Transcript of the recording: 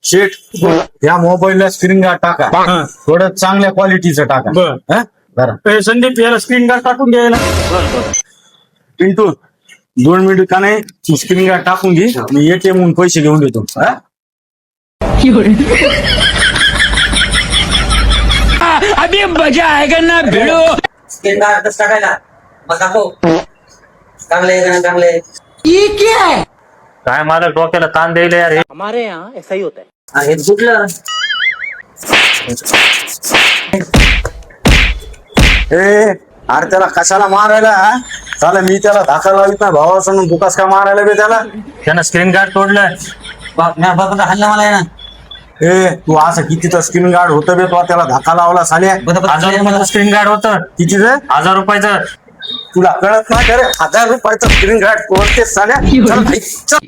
शेट या मोबाईलला screen guard टाका, थोडं चांगल्या क्वालिटीचं टाका. बरं. बरं संदीप याला स्क्रीन गार्ड टाकून द्यायला. पिंटू 2 मिनिट का नाही स्क्रीन गार्ड टाकून घे, मी ATM म्हणून पैसे घेऊन देतो. अभी मजा आएगा ना भिड़ो. स्क्रीन गार्ड कसं टाकायला मग दाखव. चांगले ये क्या है? काय मला डोक्याला ताण द्यायला यार हे. हमारे यहाँ ऐसा ही होता है. हे कुठलं अरे त्याला कशाला मारायला? चालेल मी त्याला धाका लावित नाही भावा म्हणून तू कस का मारायला बे त्याला? त्यानं स्क्रीन गार्ड तोडलं. बाबा हल्ला मला आहे ना. तू असं कितीचं स्क्रीन गार्ड होतं बे, तो त्याला धाका लावला साल्या. 1000 रुपयाचं स्क्रीन गार्ड होतं. कितीचं? 1000 रुपयाचं. तुला कळत नाही का रे? 1000 रुपयाचं स्क्रीन गार्ड कोणते साल्या? चल,